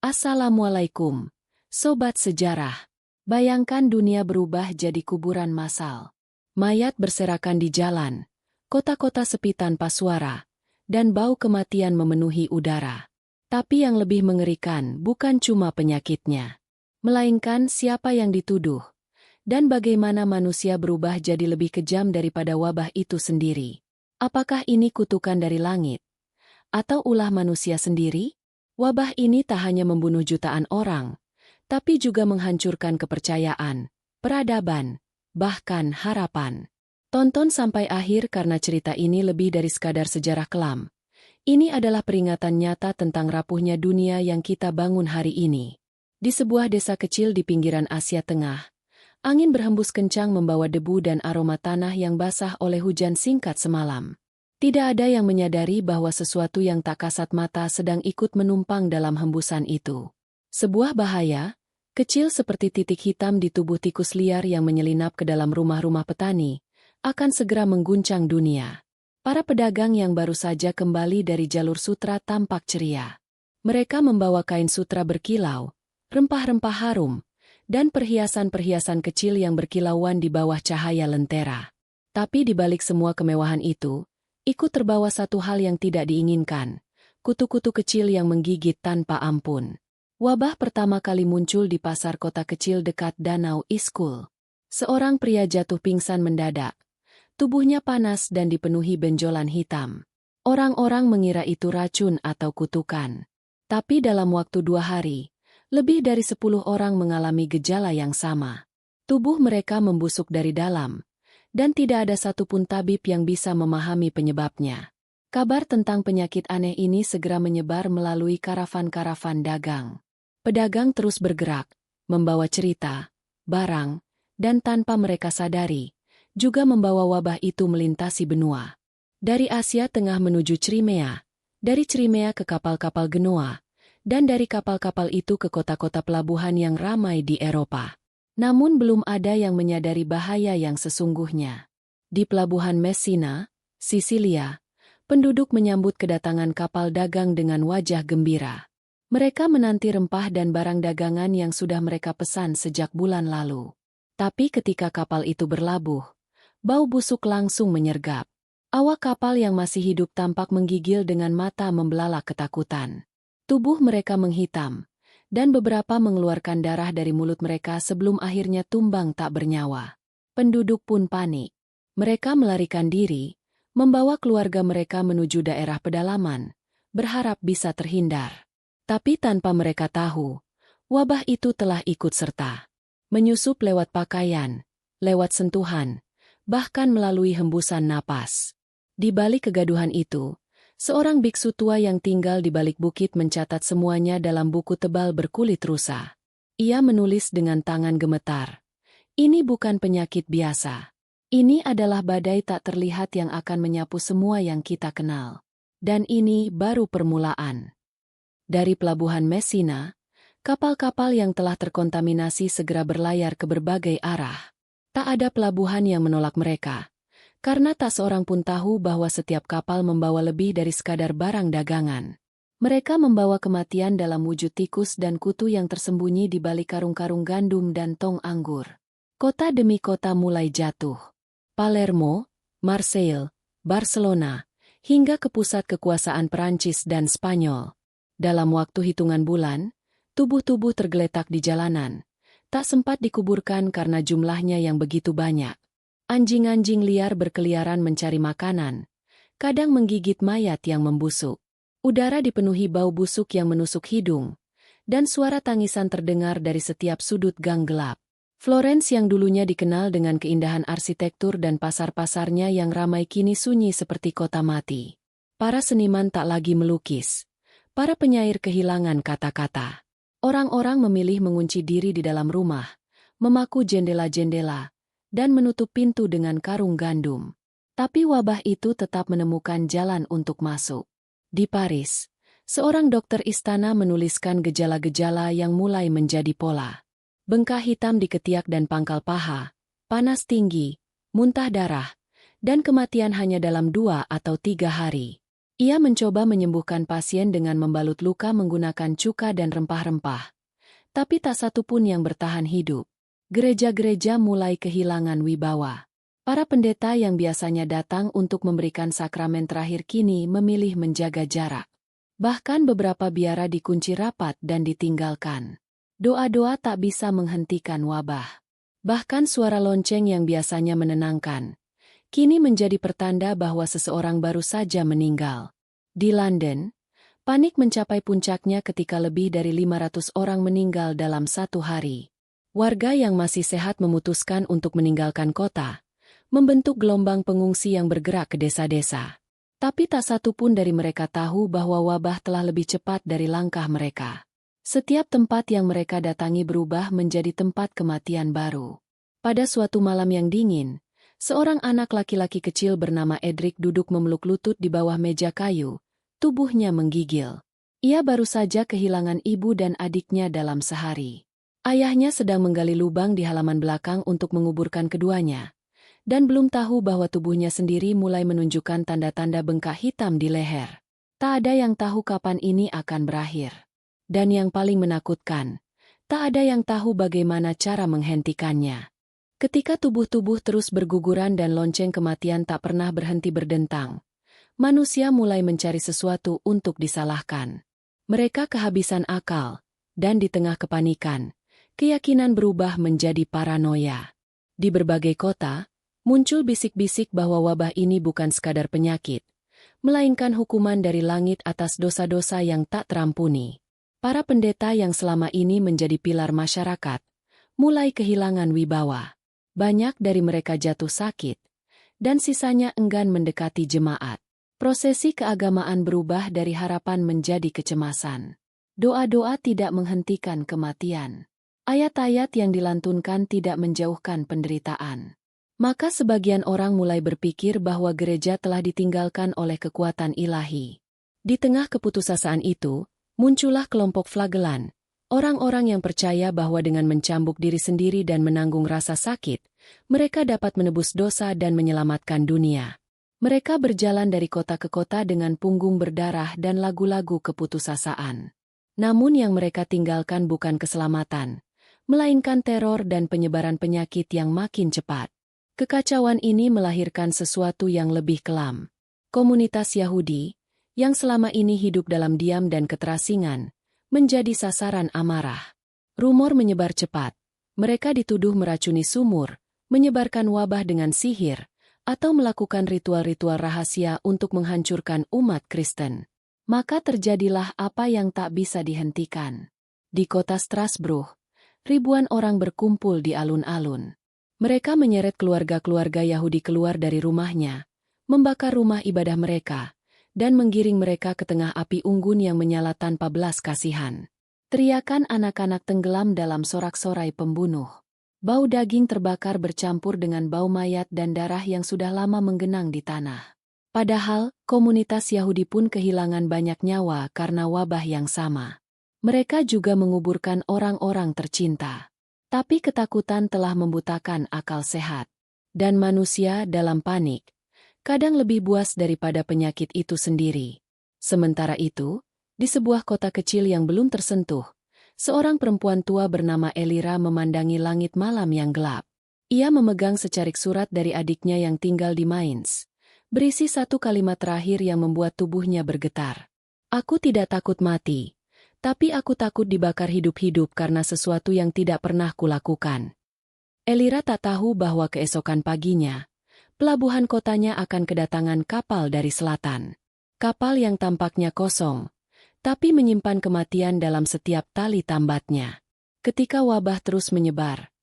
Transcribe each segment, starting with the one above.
Assalamualaikum, Sobat Sejarah. Bayangkan dunia berubah jadi kuburan massal. Mayat berserakan di jalan, kota-kota sepi tanpa suara, dan bau kematian memenuhi udara. Tapi yang lebih mengerikan bukan cuma penyakitnya, melainkan siapa yang dituduh, dan bagaimana manusia berubah jadi lebih kejam daripada wabah itu sendiri. Apakah ini kutukan dari langit? Atau ulah manusia sendiri? Wabah ini tak hanya membunuh jutaan orang, tapi juga menghancurkan kepercayaan, peradaban, bahkan harapan. Tonton sampai akhir karena cerita ini lebih dari sekadar sejarah kelam. Ini adalah peringatan nyata tentang rapuhnya dunia yang kita bangun hari ini. Di sebuah desa kecil di pinggiran Asia Tengah, angin berhembus kencang membawa debu dan aroma tanah yang basah oleh hujan singkat semalam. Tidak ada yang menyadari bahwa sesuatu yang tak kasat mata sedang ikut menumpang dalam hembusan itu. Sebuah bahaya, kecil seperti titik hitam di tubuh tikus liar yang menyelinap ke dalam rumah-rumah petani, akan segera mengguncang dunia. Para pedagang yang baru saja kembali dari jalur sutra tampak ceria. Mereka membawa kain sutra berkilau, rempah-rempah harum, dan perhiasan-perhiasan kecil yang berkilauan di bawah cahaya lentera. Tapi di balik semua kemewahan itu, ikut terbawa satu hal yang tidak diinginkan, kutu-kutu kecil yang menggigit tanpa ampun. Wabah pertama kali muncul di pasar kota kecil dekat Danau Iskul. Seorang pria jatuh pingsan mendadak. Tubuhnya panas dan dipenuhi benjolan hitam. Orang-orang mengira itu racun atau kutukan. Tapi dalam waktu 2 hari, lebih dari 10 orang mengalami gejala yang sama. Tubuh mereka membusuk dari dalam, dan tidak ada satupun tabib yang bisa memahami penyebabnya. Kabar tentang penyakit aneh ini segera menyebar melalui karavan-karavan dagang. Pedagang terus bergerak, membawa cerita, barang, dan tanpa mereka sadari, juga membawa wabah itu melintasi benua. Dari Asia Tengah menuju Crimea, dari Crimea ke kapal-kapal Genoa, dan dari kapal-kapal itu ke kota-kota pelabuhan yang ramai di Eropa. Namun belum ada yang menyadari bahaya yang sesungguhnya. Di pelabuhan Messina, Sisilia, penduduk menyambut kedatangan kapal dagang dengan wajah gembira. Mereka menanti rempah dan barang dagangan yang sudah mereka pesan sejak bulan lalu. Tapi ketika kapal itu berlabuh, bau busuk langsung menyergap. Awak kapal yang masih hidup tampak menggigil dengan mata membelalak ketakutan. Tubuh mereka menghitam, dan beberapa mengeluarkan darah dari mulut mereka sebelum akhirnya tumbang tak bernyawa. Penduduk pun panik. Mereka melarikan diri, membawa keluarga mereka menuju daerah pedalaman, berharap bisa terhindar. Tapi tanpa mereka tahu, wabah itu telah ikut serta. Menyusup lewat pakaian, lewat sentuhan, bahkan melalui hembusan napas. Di balik kegaduhan itu, seorang biksu tua yang tinggal di balik bukit mencatat semuanya dalam buku tebal berkulit rusa. Ia menulis dengan tangan gemetar. Ini bukan penyakit biasa. Ini adalah badai tak terlihat yang akan menyapu semua yang kita kenal. Dan ini baru permulaan. Dari pelabuhan Messina, kapal-kapal yang telah terkontaminasi segera berlayar ke berbagai arah. Tak ada pelabuhan yang menolak mereka. Karena tak seorang pun tahu bahwa setiap kapal membawa lebih dari sekadar barang dagangan. Mereka membawa kematian dalam wujud tikus dan kutu yang tersembunyi di balik karung-karung gandum dan tong anggur. Kota demi kota mulai jatuh. Palermo, Marseille, Barcelona, hingga ke pusat kekuasaan Perancis dan Spanyol. Dalam waktu hitungan bulan, tubuh-tubuh tergeletak di jalanan. Tak sempat dikuburkan karena jumlahnya yang begitu banyak. Anjing-anjing liar berkeliaran mencari makanan, kadang menggigit mayat yang membusuk. Udara dipenuhi bau busuk yang menusuk hidung, dan suara tangisan terdengar dari setiap sudut gang gelap. Florence yang dulunya dikenal dengan keindahan arsitektur dan pasar-pasarnya yang ramai kini sunyi seperti kota mati. Para seniman tak lagi melukis. Para penyair kehilangan kata-kata. Orang-orang memilih mengunci diri di dalam rumah, memaku jendela-jendela, dan menutup pintu dengan karung gandum. Tapi wabah itu tetap menemukan jalan untuk masuk. Di Paris, seorang dokter istana menuliskan gejala-gejala yang mulai menjadi pola. Bengkak hitam di ketiak dan pangkal paha, panas tinggi, muntah darah, dan kematian hanya dalam 2 atau 3 hari. Ia mencoba menyembuhkan pasien dengan membalut luka menggunakan cuka dan rempah-rempah. Tapi tak satu pun yang bertahan hidup. Gereja-gereja mulai kehilangan wibawa. Para pendeta yang biasanya datang untuk memberikan sakramen terakhir kini memilih menjaga jarak. Bahkan beberapa biara dikunci rapat dan ditinggalkan. Doa-doa tak bisa menghentikan wabah. Bahkan suara lonceng yang biasanya menenangkan, kini menjadi pertanda bahwa seseorang baru saja meninggal. Di London, panik mencapai puncaknya ketika lebih dari 500 orang meninggal dalam satu hari. Warga yang masih sehat memutuskan untuk meninggalkan kota, membentuk gelombang pengungsi yang bergerak ke desa-desa. Tapi tak satu pun dari mereka tahu bahwa wabah telah lebih cepat dari langkah mereka. Setiap tempat yang mereka datangi berubah menjadi tempat kematian baru. Pada suatu malam yang dingin, seorang anak laki-laki kecil bernama Edric duduk memeluk lutut di bawah meja kayu, tubuhnya menggigil. Ia baru saja kehilangan ibu dan adiknya dalam sehari. Ayahnya sedang menggali lubang di halaman belakang untuk menguburkan keduanya, dan belum tahu bahwa tubuhnya sendiri mulai menunjukkan tanda-tanda bengkak hitam di leher. Tak ada yang tahu kapan ini akan berakhir. Dan yang paling menakutkan, tak ada yang tahu bagaimana cara menghentikannya. Ketika tubuh-tubuh terus berguguran dan lonceng kematian tak pernah berhenti berdentang, manusia mulai mencari sesuatu untuk disalahkan. Mereka kehabisan akal, dan di tengah kepanikan, keyakinan berubah menjadi paranoia. Di berbagai kota, muncul bisik-bisik bahwa wabah ini bukan sekadar penyakit, melainkan hukuman dari langit atas dosa-dosa yang tak terampuni. Para pendeta yang selama ini menjadi pilar masyarakat, mulai kehilangan wibawa. Banyak dari mereka jatuh sakit, dan sisanya enggan mendekati jemaat. Prosesi keagamaan berubah dari harapan menjadi kecemasan. Doa-doa tidak menghentikan kematian. Ayat-ayat yang dilantunkan tidak menjauhkan penderitaan. Maka sebagian orang mulai berpikir bahwa gereja telah ditinggalkan oleh kekuatan ilahi. Di tengah keputusasaan itu, muncullah kelompok flagelan. Orang-orang yang percaya bahwa dengan mencambuk diri sendiri dan menanggung rasa sakit, mereka dapat menebus dosa dan menyelamatkan dunia. Mereka berjalan dari kota ke kota dengan punggung berdarah dan lagu-lagu keputusasaan. Namun yang mereka tinggalkan bukan keselamatan, melainkan teror dan penyebaran penyakit yang makin cepat. Kekacauan ini melahirkan sesuatu yang lebih kelam. Komunitas Yahudi, yang selama ini hidup dalam diam dan keterasingan, menjadi sasaran amarah. Rumor menyebar cepat. Mereka dituduh meracuni sumur, menyebarkan wabah dengan sihir, atau melakukan ritual-ritual rahasia untuk menghancurkan umat Kristen. Maka terjadilah apa yang tak bisa dihentikan. Di kota Strasbourg, ribuan orang berkumpul di alun-alun. Mereka menyeret keluarga-keluarga Yahudi keluar dari rumahnya, membakar rumah ibadah mereka, dan menggiring mereka ke tengah api unggun yang menyala tanpa belas kasihan. Teriakan anak-anak tenggelam dalam sorak-sorai pembunuh. Bau daging terbakar bercampur dengan bau mayat dan darah yang sudah lama menggenang di tanah. Padahal, komunitas Yahudi pun kehilangan banyak nyawa karena wabah yang sama. Mereka juga menguburkan orang-orang tercinta. Tapi ketakutan telah membutakan akal sehat. Dan manusia dalam panik kadang lebih buas daripada penyakit itu sendiri. Sementara itu, di sebuah kota kecil yang belum tersentuh, seorang perempuan tua bernama Elira memandangi langit malam yang gelap. Ia memegang secarik surat dari adiknya yang tinggal di Mainz, berisi satu kalimat terakhir yang membuat tubuhnya bergetar. Aku tidak takut mati, tapi aku takut dibakar hidup-hidup karena sesuatu yang tidak pernah kulakukan. Elira tak tahu bahwa keesokan paginya, pelabuhan kotanya akan kedatangan kapal dari selatan. Kapal yang tampaknya kosong, tapi menyimpan kematian dalam setiap tali tambatnya. Ketika wabah terus menyebar,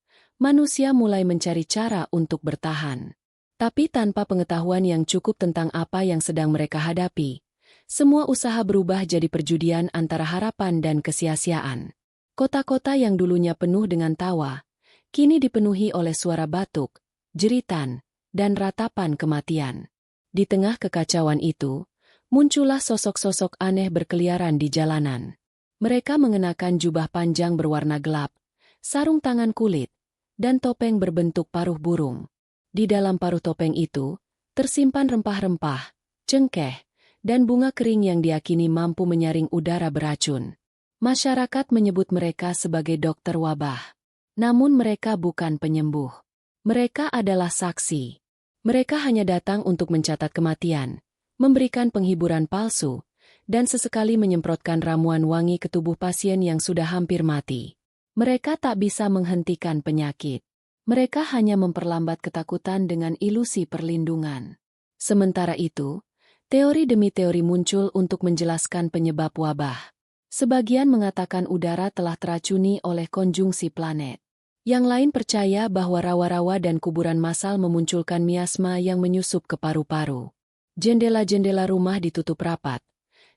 manusia mulai mencari cara untuk bertahan. Tapi tanpa pengetahuan yang cukup tentang apa yang sedang mereka hadapi, semua usaha berubah jadi perjudian antara harapan dan kesia-siaan. Kota-kota yang dulunya penuh dengan tawa, kini dipenuhi oleh suara batuk, jeritan, dan ratapan kematian. Di tengah kekacauan itu, muncullah sosok-sosok aneh berkeliaran di jalanan. Mereka mengenakan jubah panjang berwarna gelap, sarung tangan kulit, dan topeng berbentuk paruh burung. Di dalam paruh topeng itu, tersimpan rempah-rempah, cengkeh, dan bunga kering yang diyakini mampu menyaring udara beracun. Masyarakat menyebut mereka sebagai dokter wabah. Namun mereka bukan penyembuh. Mereka adalah saksi. Mereka hanya datang untuk mencatat kematian, memberikan penghiburan palsu, dan sesekali menyemprotkan ramuan wangi ke tubuh pasien yang sudah hampir mati. Mereka tak bisa menghentikan penyakit. Mereka hanya memperlambat ketakutan dengan ilusi perlindungan. Sementara itu, teori demi teori muncul untuk menjelaskan penyebab wabah. Sebagian mengatakan udara telah teracuni oleh konjungsi planet. Yang lain percaya bahwa rawa-rawa dan kuburan massal memunculkan miasma yang menyusup ke paru-paru. Jendela-jendela rumah ditutup rapat,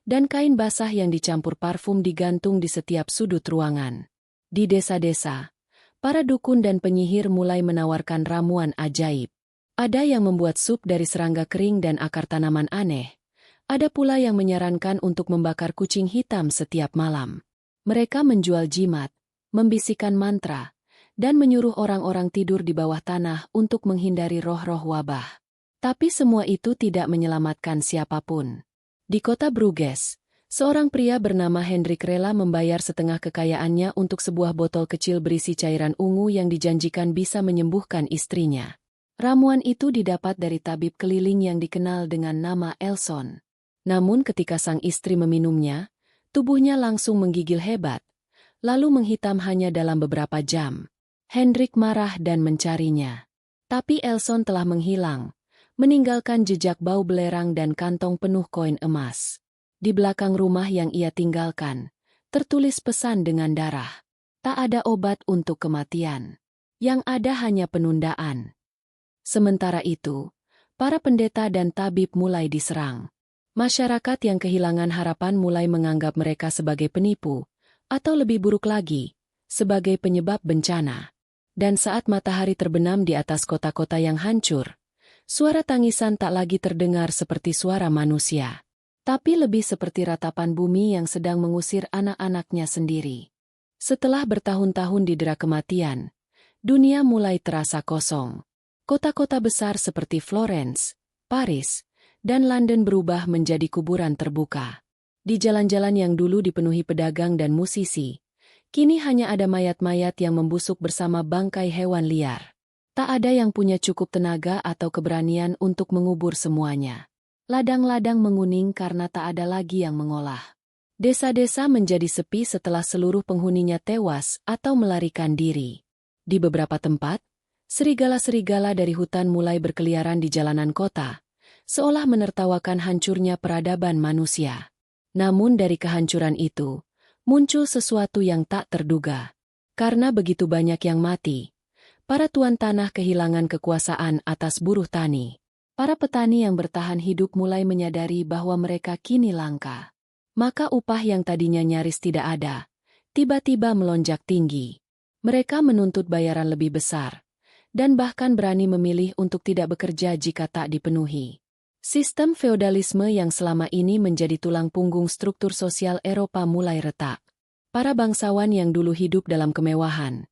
dan kain basah yang dicampur parfum digantung di setiap sudut ruangan. Di desa-desa, para dukun dan penyihir mulai menawarkan ramuan ajaib. Ada yang membuat sup dari serangga kering dan akar tanaman aneh. Ada pula yang menyarankan untuk membakar kucing hitam setiap malam. Mereka menjual jimat, membisikkan mantra, dan menyuruh orang-orang tidur di bawah tanah untuk menghindari roh-roh wabah. Tapi semua itu tidak menyelamatkan siapapun. Di kota Bruges, seorang pria bernama Hendrik rela membayar setengah kekayaannya untuk sebuah botol kecil berisi cairan ungu yang dijanjikan bisa menyembuhkan istrinya. Ramuan itu didapat dari tabib keliling yang dikenal dengan nama Elson. Namun ketika sang istri meminumnya, tubuhnya langsung menggigil hebat, lalu menghitam hanya dalam beberapa jam. Hendrik marah dan mencarinya. Tapi Elson telah menghilang, meninggalkan jejak bau belerang dan kantong penuh koin emas. Di belakang rumah yang ia tinggalkan, tertulis pesan dengan darah. Tak ada obat untuk kematian. Yang ada hanya penundaan. Sementara itu, para pendeta dan tabib mulai diserang. Masyarakat yang kehilangan harapan mulai menganggap mereka sebagai penipu, atau lebih buruk lagi, sebagai penyebab bencana. Dan saat matahari terbenam di atas kota-kota yang hancur, suara tangisan tak lagi terdengar seperti suara manusia, tapi lebih seperti ratapan bumi yang sedang mengusir anak-anaknya sendiri. Setelah bertahun-tahun didera kematian, dunia mulai terasa kosong. Kota-kota besar seperti Florence, Paris, dan London berubah menjadi kuburan terbuka. Di jalan-jalan yang dulu dipenuhi pedagang dan musisi, kini hanya ada mayat-mayat yang membusuk bersama bangkai hewan liar. Tak ada yang punya cukup tenaga atau keberanian untuk mengubur semuanya. Ladang-ladang menguning karena tak ada lagi yang mengolah. Desa-desa menjadi sepi setelah seluruh penghuninya tewas atau melarikan diri. Di beberapa tempat, serigala-serigala dari hutan mulai berkeliaran di jalanan kota, seolah menertawakan hancurnya peradaban manusia. Namun dari kehancuran itu, muncul sesuatu yang tak terduga. Karena begitu banyak yang mati, para tuan tanah kehilangan kekuasaan atas buruh tani. Para petani yang bertahan hidup mulai menyadari bahwa mereka kini langka. Maka upah yang tadinya nyaris tidak ada, tiba-tiba melonjak tinggi. Mereka menuntut bayaran lebih besar, dan bahkan berani memilih untuk tidak bekerja jika tak dipenuhi. Sistem feodalisme yang selama ini menjadi tulang punggung struktur sosial Eropa mulai retak. Para bangsawan yang dulu hidup dalam kemewahan,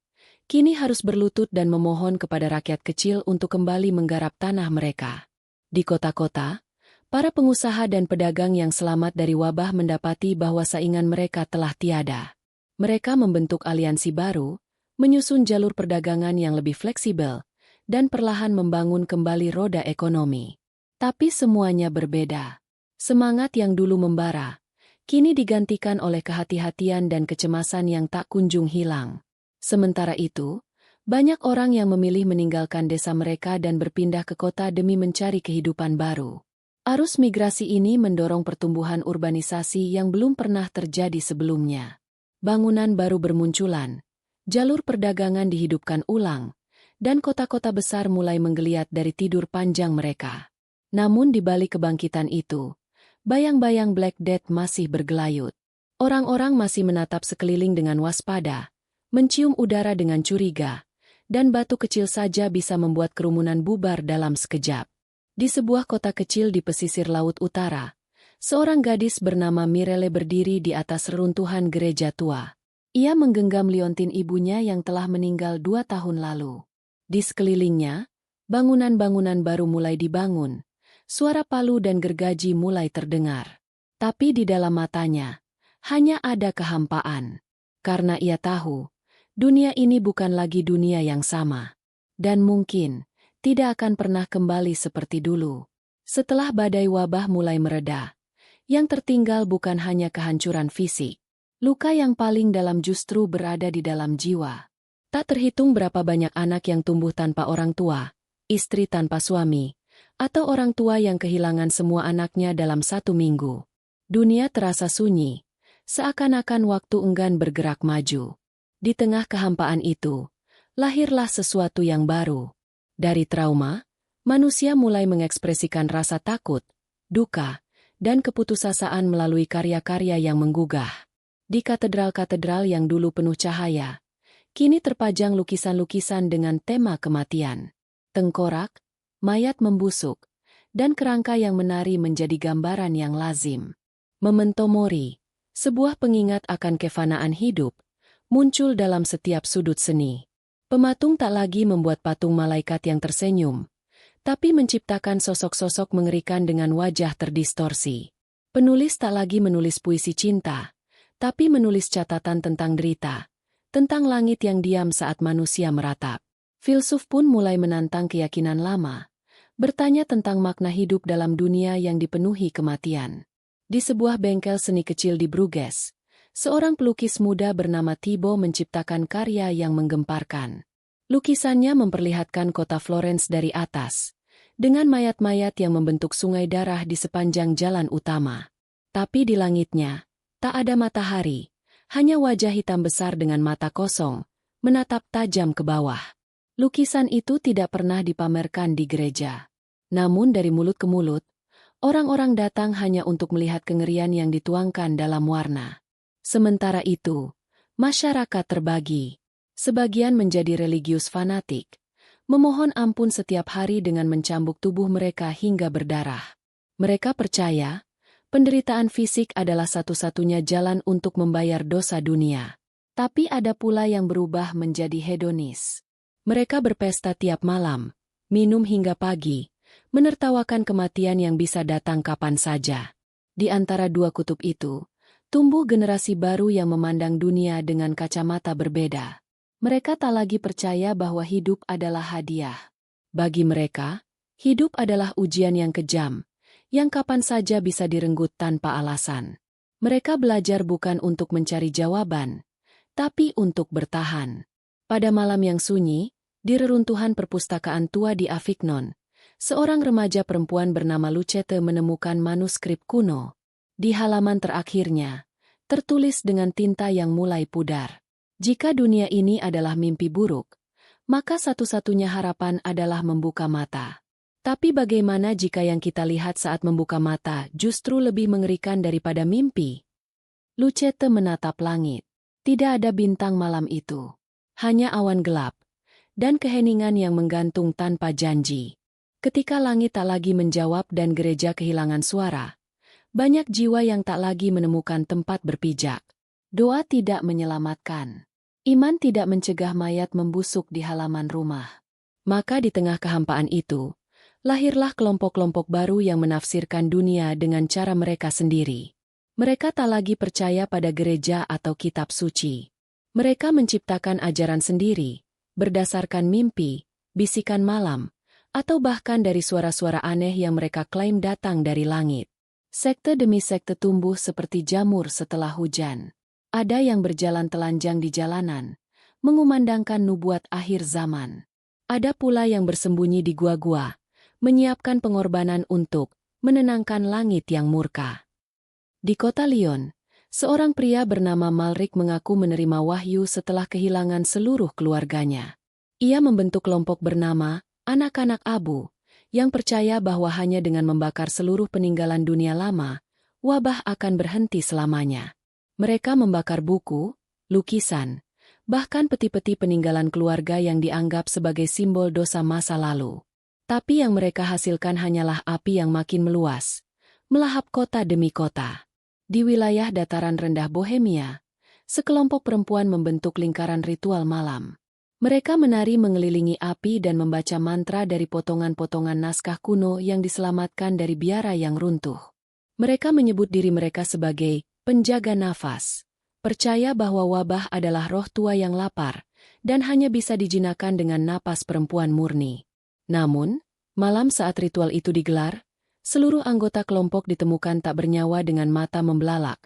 kini harus berlutut dan memohon kepada rakyat kecil untuk kembali menggarap tanah mereka. Di kota-kota, para pengusaha dan pedagang yang selamat dari wabah mendapati bahwa saingan mereka telah tiada. Mereka membentuk aliansi baru, menyusun jalur perdagangan yang lebih fleksibel, dan perlahan membangun kembali roda ekonomi. Tapi semuanya berbeda. Semangat yang dulu membara, kini digantikan oleh kehati-hatian dan kecemasan yang tak kunjung hilang. Sementara itu, banyak orang yang memilih meninggalkan desa mereka dan berpindah ke kota demi mencari kehidupan baru. Arus migrasi ini mendorong pertumbuhan urbanisasi yang belum pernah terjadi sebelumnya. Bangunan baru bermunculan, jalur perdagangan dihidupkan ulang, dan kota-kota besar mulai menggeliat dari tidur panjang mereka. Namun di balik kebangkitan itu, bayang-bayang Black Death masih bergelayut. Orang-orang masih menatap sekeliling dengan waspada, mencium udara dengan curiga, dan batu kecil saja bisa membuat kerumunan bubar dalam sekejap. Di sebuah kota kecil di pesisir laut utara, seorang gadis bernama Mirelle berdiri di atas reruntuhan gereja tua. Ia menggenggam liontin ibunya yang telah meninggal 2 tahun lalu. Di sekelilingnya, bangunan-bangunan baru mulai dibangun, suara palu dan gergaji mulai terdengar. Tapi di dalam matanya, hanya ada kehampaan. Karena ia tahu, dunia ini bukan lagi dunia yang sama. Dan mungkin, tidak akan pernah kembali seperti dulu. Setelah badai wabah mulai mereda, yang tertinggal bukan hanya kehancuran fisik. Luka yang paling dalam justru berada di dalam jiwa. Tak terhitung berapa banyak anak yang tumbuh tanpa orang tua, istri tanpa suami, atau orang tua yang kehilangan semua anaknya dalam 1 minggu. Dunia terasa sunyi, seakan-akan waktu enggan bergerak maju. Di tengah kehampaan itu, lahirlah sesuatu yang baru. Dari trauma, manusia mulai mengekspresikan rasa takut, duka, dan keputusasaan melalui karya-karya yang menggugah. Di katedral-katedral yang dulu penuh cahaya, kini terpajang lukisan-lukisan dengan tema kematian. Tengkorak, mayat membusuk, dan kerangka yang menari menjadi gambaran yang lazim. Memento mori, sebuah pengingat akan kefanaan hidup, muncul dalam setiap sudut seni. Pematung tak lagi membuat patung malaikat yang tersenyum, tapi menciptakan sosok-sosok mengerikan dengan wajah terdistorsi. Penulis tak lagi menulis puisi cinta, tapi menulis catatan tentang derita, tentang langit yang diam saat manusia meratap. Filsuf pun mulai menantang keyakinan lama, bertanya tentang makna hidup dalam dunia yang dipenuhi kematian. Di sebuah bengkel seni kecil di Bruges, seorang pelukis muda bernama Thibaut menciptakan karya yang menggemparkan. Lukisannya memperlihatkan kota Florence dari atas, dengan mayat-mayat yang membentuk sungai darah di sepanjang jalan utama. Tapi di langitnya, tak ada matahari, hanya wajah hitam besar dengan mata kosong, menatap tajam ke bawah. Lukisan itu tidak pernah dipamerkan di gereja. Namun dari mulut ke mulut, orang-orang datang hanya untuk melihat kengerian yang dituangkan dalam warna. Sementara itu, masyarakat terbagi. Sebagian menjadi religius fanatik, memohon ampun setiap hari dengan mencambuk tubuh mereka hingga berdarah. Mereka percaya, penderitaan fisik adalah satu-satunya jalan untuk membayar dosa dunia. Tapi ada pula yang berubah menjadi hedonis. Mereka berpesta tiap malam, minum hingga pagi, menertawakan kematian yang bisa datang kapan saja. Di antara dua kutub itu, tumbuh generasi baru yang memandang dunia dengan kacamata berbeda. Mereka tak lagi percaya bahwa hidup adalah hadiah. Bagi mereka, hidup adalah ujian yang kejam, yang kapan saja bisa direnggut tanpa alasan. Mereka belajar bukan untuk mencari jawaban, tapi untuk bertahan. Pada malam yang sunyi, di reruntuhan perpustakaan tua di Avignon, seorang remaja perempuan bernama Lucette menemukan manuskrip kuno. Di halaman terakhirnya, tertulis dengan tinta yang mulai pudar. Jika dunia ini adalah mimpi buruk, maka satu-satunya harapan adalah membuka mata. Tapi bagaimana jika yang kita lihat saat membuka mata justru lebih mengerikan daripada mimpi? Lucette menatap langit. Tidak ada bintang malam itu. Hanya awan gelap, dan keheningan yang menggantung tanpa janji. Ketika langit tak lagi menjawab dan gereja kehilangan suara, banyak jiwa yang tak lagi menemukan tempat berpijak. Doa tidak menyelamatkan. Iman tidak mencegah mayat membusuk di halaman rumah. Maka di tengah kehampaan itu, lahirlah kelompok-kelompok baru yang menafsirkan dunia dengan cara mereka sendiri. Mereka tak lagi percaya pada gereja atau kitab suci. Mereka menciptakan ajaran sendiri, berdasarkan mimpi, bisikan malam, atau bahkan dari suara-suara aneh yang mereka klaim datang dari langit. Sekte demi sekte tumbuh seperti jamur setelah hujan. Ada yang berjalan telanjang di jalanan, mengumandangkan nubuat akhir zaman. Ada pula yang bersembunyi di gua-gua, menyiapkan pengorbanan untuk menenangkan langit yang murka. Di kota Lyon, seorang pria bernama Malrik mengaku menerima wahyu setelah kehilangan seluruh keluarganya. Ia membentuk kelompok bernama Anak-anak Abu, yang percaya bahwa hanya dengan membakar seluruh peninggalan dunia lama, wabah akan berhenti selamanya. Mereka membakar buku, lukisan, bahkan peti-peti peninggalan keluarga yang dianggap sebagai simbol dosa masa lalu. Tapi yang mereka hasilkan hanyalah api yang makin meluas, melahap kota demi kota. Di wilayah dataran rendah Bohemia, sekelompok perempuan membentuk lingkaran ritual malam. Mereka menari mengelilingi api dan membaca mantra dari potongan-potongan naskah kuno yang diselamatkan dari biara yang runtuh. Mereka menyebut diri mereka sebagai penjaga nafas, percaya bahwa wabah adalah roh tua yang lapar, dan hanya bisa dijinakan dengan napas perempuan murni. Namun, malam saat ritual itu digelar, seluruh anggota kelompok ditemukan tak bernyawa dengan mata membelalak,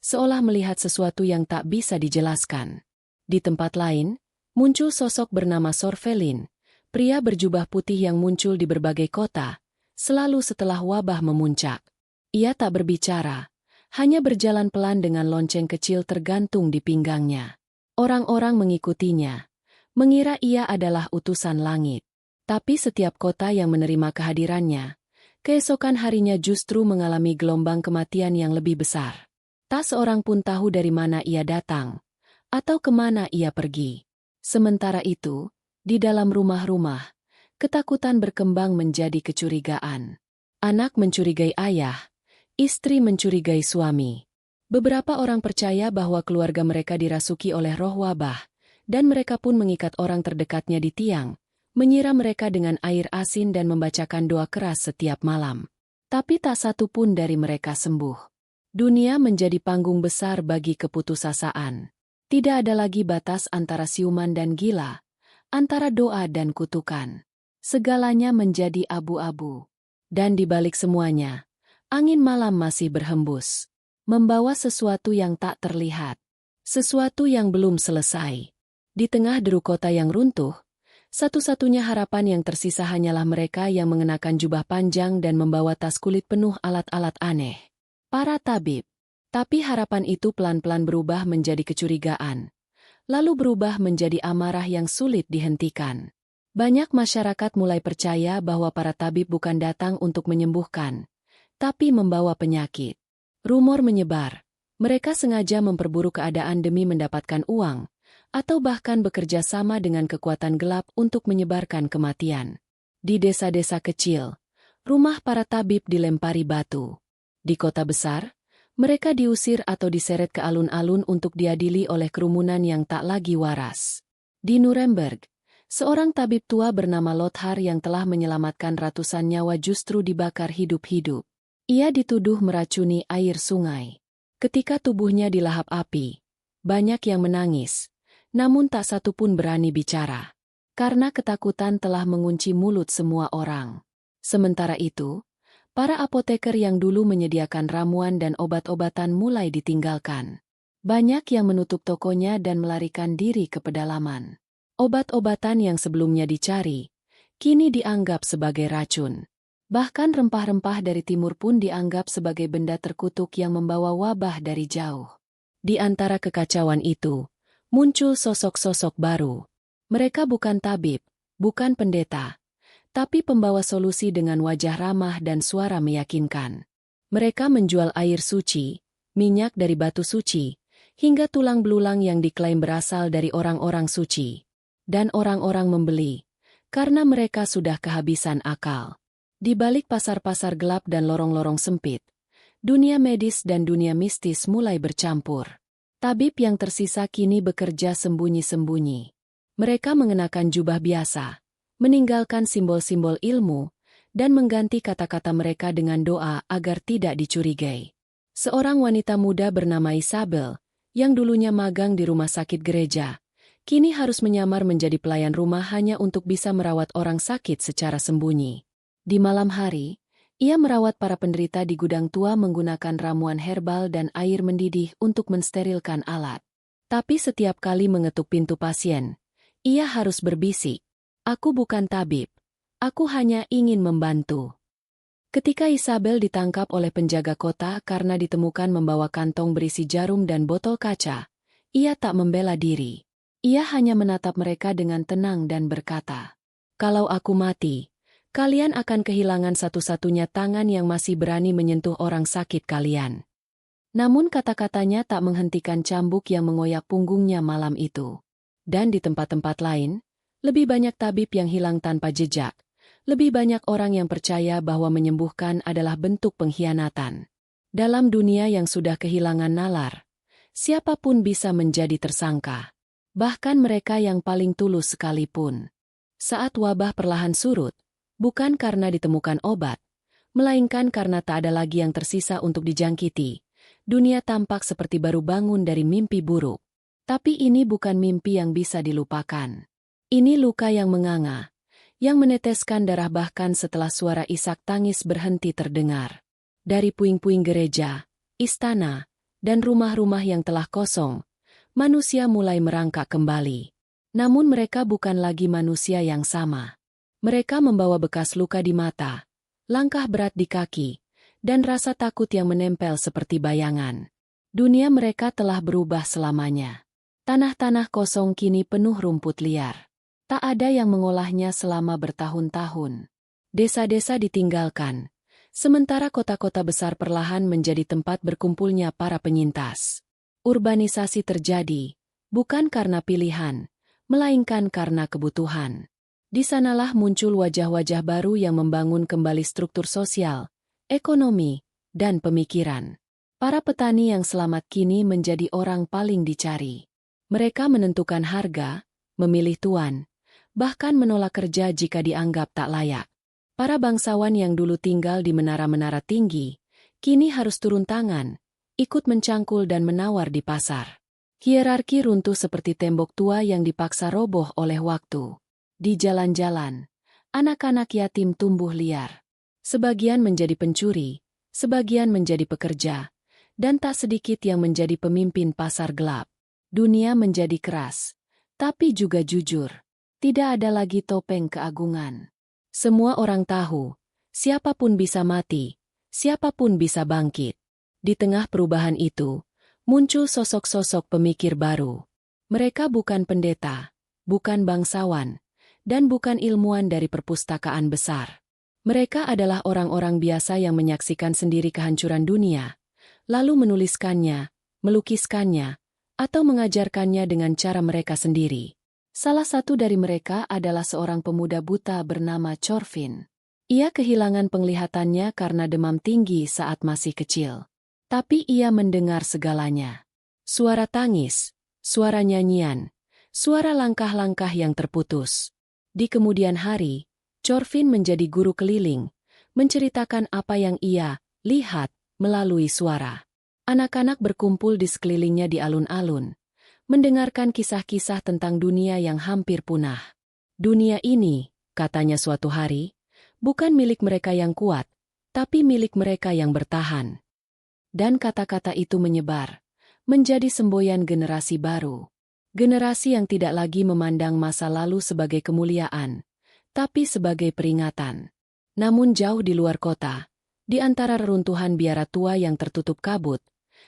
seolah melihat sesuatu yang tak bisa dijelaskan. Di tempat lain, muncul sosok bernama Sorvelin, pria berjubah putih yang muncul di berbagai kota, selalu setelah wabah memuncak. Ia tak berbicara, hanya berjalan pelan dengan lonceng kecil tergantung di pinggangnya. Orang-orang mengikutinya, mengira ia adalah utusan langit. Tapi setiap kota yang menerima kehadirannya, keesokan harinya justru mengalami gelombang kematian yang lebih besar. Tak seorang pun tahu dari mana ia datang, atau kemana ia pergi. Sementara itu, di dalam rumah-rumah, ketakutan berkembang menjadi kecurigaan. Anak mencurigai ayah, istri mencurigai suami. Beberapa orang percaya bahwa keluarga mereka dirasuki oleh roh wabah, dan mereka pun mengikat orang terdekatnya di tiang, menyiram mereka dengan air asin dan membacakan doa keras setiap malam. Tapi tak satu pun dari mereka sembuh. Dunia menjadi panggung besar bagi keputusasaan. Tidak ada lagi batas antara siuman dan gila, antara doa dan kutukan. Segalanya menjadi abu-abu. Dan di balik semuanya, angin malam masih berhembus, membawa sesuatu yang tak terlihat, sesuatu yang belum selesai. Di tengah deru kota yang runtuh, satu-satunya harapan yang tersisa hanyalah mereka yang mengenakan jubah panjang dan membawa tas kulit penuh alat-alat aneh. Para tabib. Tapi harapan itu pelan-pelan berubah menjadi kecurigaan, lalu berubah menjadi amarah yang sulit dihentikan. Banyak masyarakat mulai percaya bahwa para tabib bukan datang untuk menyembuhkan, tapi membawa penyakit. Rumor menyebar, mereka sengaja memperburuk keadaan demi mendapatkan uang, atau bahkan bekerja sama dengan kekuatan gelap untuk menyebarkan kematian. Di desa-desa kecil, rumah para tabib dilempari batu. Di kota besar, mereka diusir atau diseret ke alun-alun untuk diadili oleh kerumunan yang tak lagi waras. Di Nuremberg, seorang tabib tua bernama Lothar yang telah menyelamatkan ratusan nyawa justru dibakar hidup-hidup. Ia dituduh meracuni air sungai. Ketika tubuhnya dilahap api, banyak yang menangis, namun tak satu pun berani bicara. Karena ketakutan telah mengunci mulut semua orang. Sementara itu, para apoteker yang dulu menyediakan ramuan dan obat-obatan mulai ditinggalkan. Banyak yang menutup tokonya dan melarikan diri ke pedalaman. Obat-obatan yang sebelumnya dicari, kini dianggap sebagai racun. Bahkan rempah-rempah dari timur pun dianggap sebagai benda terkutuk yang membawa wabah dari jauh. Di antara kekacauan itu, muncul sosok-sosok baru. Mereka bukan tabib, bukan pendeta, tapi pembawa solusi dengan wajah ramah dan suara meyakinkan. Mereka menjual air suci, minyak dari batu suci, hingga tulang belulang yang diklaim berasal dari orang-orang suci. Dan orang-orang membeli, karena mereka sudah kehabisan akal. Di balik pasar-pasar gelap dan lorong-lorong sempit, dunia medis dan dunia mistis mulai bercampur. Tabib yang tersisa kini bekerja sembunyi-sembunyi. Mereka mengenakan jubah biasa, meninggalkan simbol-simbol ilmu, dan mengganti kata-kata mereka dengan doa agar tidak dicurigai. Seorang wanita muda bernama Isabel, yang dulunya magang di rumah sakit gereja, kini harus menyamar menjadi pelayan rumah hanya untuk bisa merawat orang sakit secara sembunyi. Di malam hari, ia merawat para penderita di gudang tua menggunakan ramuan herbal dan air mendidih untuk mensterilkan alat. Tapi setiap kali mengetuk pintu pasien, ia harus berbisik, "Aku bukan tabib. Aku hanya ingin membantu." Ketika Isabel ditangkap oleh penjaga kota karena ditemukan membawa kantong berisi jarum dan botol kaca, ia tak membela diri. Ia hanya menatap mereka dengan tenang dan berkata, "Kalau aku mati, kalian akan kehilangan satu-satunya tangan yang masih berani menyentuh orang sakit kalian." Namun kata-katanya tak menghentikan cambuk yang mengoyak punggungnya malam itu. Dan di tempat-tempat lain, lebih banyak tabib yang hilang tanpa jejak. Lebih banyak orang yang percaya bahwa menyembuhkan adalah bentuk pengkhianatan. Dalam dunia yang sudah kehilangan nalar, siapapun bisa menjadi tersangka. bahkan mereka yang paling tulus sekalipun. Saat wabah perlahan surut, bukan karena ditemukan obat, melainkan karena tak ada lagi yang tersisa untuk dijangkiti, dunia tampak seperti baru bangun dari mimpi buruk. Tapi ini bukan mimpi yang bisa dilupakan. Ini luka yang menganga, yang meneteskan darah bahkan setelah suara isak tangis berhenti terdengar. Dari puing-puing gereja, istana, dan rumah-rumah yang telah kosong, manusia mulai merangkak kembali. Namun mereka bukan lagi manusia yang sama. Mereka membawa bekas luka di mata, langkah berat di kaki, dan rasa takut yang menempel seperti bayangan. Dunia mereka telah berubah selamanya. Tanah-tanah kosong kini penuh rumput liar. Tak ada yang mengolahnya selama bertahun-tahun. Desa-desa ditinggalkan, sementara kota-kota besar perlahan menjadi tempat berkumpulnya para penyintas. Urbanisasi terjadi, bukan karena pilihan, melainkan karena kebutuhan. Di sanalah muncul wajah-wajah baru yang membangun kembali struktur sosial, ekonomi, dan pemikiran. Para petani yang selamat kini menjadi orang paling dicari. Mereka menentukan harga, memilih tuan, bahkan menolak kerja jika dianggap tak layak. Para bangsawan yang dulu tinggal di menara-menara tinggi, kini harus turun tangan, ikut mencangkul dan menawar di pasar. Hierarki runtuh seperti tembok tua yang dipaksa roboh oleh waktu. Di jalan-jalan, anak-anak yatim tumbuh liar. Sebagian menjadi pencuri, sebagian menjadi pekerja, dan tak sedikit yang menjadi pemimpin pasar gelap. Dunia menjadi keras, tapi juga jujur. Tidak ada lagi topeng keagungan. Semua orang tahu, siapapun bisa mati, siapapun bisa bangkit. Di tengah perubahan itu, muncul sosok-sosok pemikir baru. Mereka bukan pendeta, bukan bangsawan, dan bukan ilmuwan dari perpustakaan besar. Mereka adalah orang-orang biasa yang menyaksikan sendiri kehancuran dunia, lalu menuliskannya, melukiskannya, atau mengajarkannya dengan cara mereka sendiri. Salah satu dari mereka adalah seorang pemuda buta bernama Chorvin. Ia kehilangan penglihatannya karena demam tinggi saat masih kecil. Tapi ia mendengar segalanya. Suara tangis, suara nyanyian, suara langkah-langkah yang terputus. Di kemudian hari, Chorvin menjadi guru keliling, menceritakan apa yang ia lihat melalui suara. Anak-anak berkumpul di sekelilingnya di alun-alun, mendengarkan kisah-kisah tentang dunia yang hampir punah. Dunia ini, katanya suatu hari, bukan milik mereka yang kuat, tapi milik mereka yang bertahan. Dan kata-kata itu menyebar, menjadi semboyan generasi baru. Generasi yang tidak lagi memandang masa lalu sebagai kemuliaan, tapi sebagai peringatan. Namun jauh di luar kota, di antara reruntuhan biara tua yang tertutup kabut,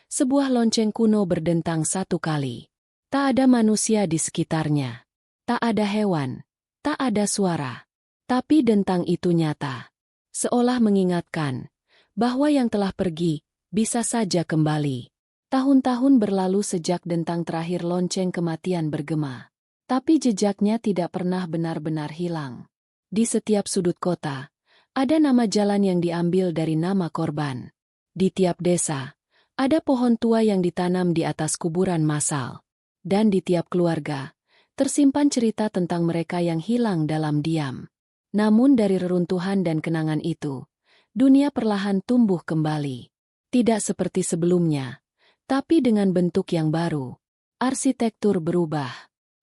sebuah lonceng kuno berdentang satu kali. Tak ada manusia di sekitarnya. Tak ada hewan, tak ada suara. Tapi dentang itu nyata. Seolah mengingatkan bahwa yang telah pergi bisa saja kembali. Tahun-tahun berlalu sejak dentang terakhir lonceng kematian bergema. Tapi jejaknya tidak pernah benar-benar hilang. Di setiap sudut kota, ada nama jalan yang diambil dari nama korban. Di tiap desa, ada pohon tua yang ditanam di atas kuburan massal. Dan di tiap keluarga, tersimpan cerita tentang mereka yang hilang dalam diam. Namun dari reruntuhan dan kenangan itu, dunia perlahan tumbuh kembali. Tidak seperti sebelumnya, tapi dengan bentuk yang baru. Arsitektur berubah.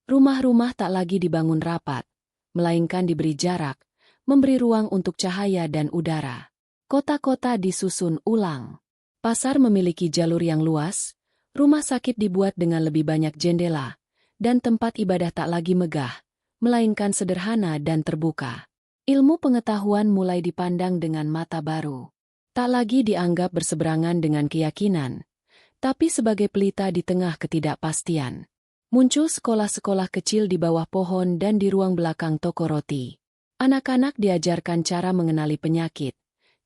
Rumah-rumah tak lagi dibangun rapat, melainkan diberi jarak, memberi ruang untuk cahaya dan udara. Kota-kota disusun ulang. Pasar memiliki jalur yang luas, rumah sakit dibuat dengan lebih banyak jendela, dan tempat ibadah tak lagi megah, melainkan sederhana dan terbuka. Ilmu pengetahuan mulai dipandang dengan mata baru. Tak lagi dianggap berseberangan dengan keyakinan, tapi sebagai pelita di tengah ketidakpastian. Muncul sekolah-sekolah kecil di bawah pohon dan di ruang belakang toko roti. Anak-anak diajarkan cara mengenali penyakit,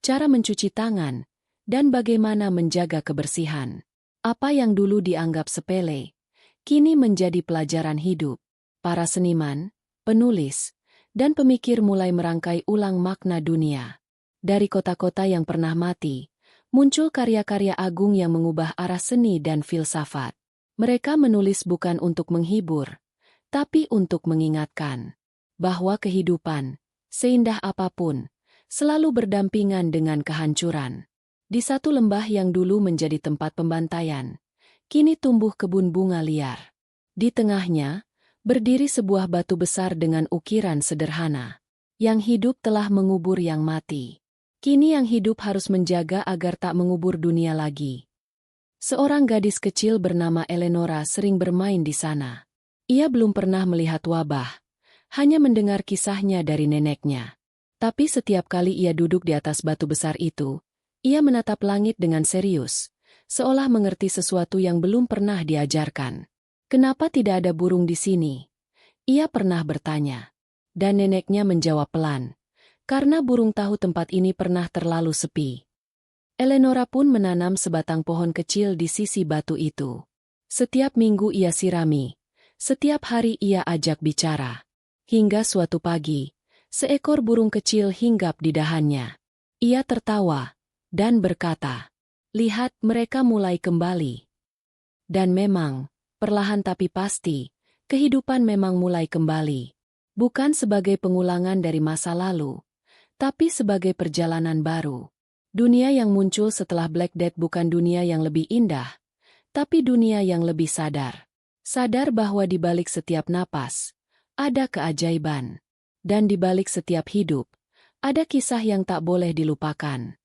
cara mencuci tangan, dan bagaimana menjaga kebersihan. Apa yang dulu dianggap sepele, kini menjadi pelajaran hidup. Para seniman, penulis, dan pemikir mulai merangkai ulang makna dunia. Dari kota-kota yang pernah mati, muncul karya-karya agung yang mengubah arah seni dan filsafat. Mereka menulis bukan untuk menghibur, tapi untuk mengingatkan bahwa kehidupan, seindah apapun, selalu berdampingan dengan kehancuran. Di satu lembah yang dulu menjadi tempat pembantaian, kini tumbuh kebun bunga liar. Di tengahnya, berdiri sebuah batu besar dengan ukiran sederhana. Yang hidup telah mengubur yang mati. Kini yang hidup harus menjaga agar tak mengubur dunia lagi. Seorang gadis kecil bernama Eleonora sering bermain di sana. Ia belum pernah melihat wabah, hanya mendengar kisahnya dari neneknya. Tapi setiap kali ia duduk di atas batu besar itu, ia menatap langit dengan serius, seolah mengerti sesuatu yang belum pernah diajarkan. Kenapa tidak ada burung di sini? Ia pernah bertanya. Dan neneknya menjawab pelan. Karena burung tahu tempat ini pernah terlalu sepi. Eleonora pun menanam sebatang pohon kecil di sisi batu itu. Setiap minggu ia sirami. Setiap hari ia ajak bicara. Hingga suatu pagi, seekor burung kecil hinggap di dahannya. Ia tertawa dan berkata, "Lihat, mereka mulai kembali." Dan memang, perlahan tapi pasti, kehidupan memang mulai kembali. Bukan sebagai pengulangan dari masa lalu, tapi sebagai perjalanan baru. Dunia yang muncul setelah Black Death bukan dunia yang lebih indah, tapi dunia yang lebih sadar. Sadar bahwa di balik setiap napas, ada keajaiban. Dan di balik setiap hidup, ada kisah yang tak boleh dilupakan.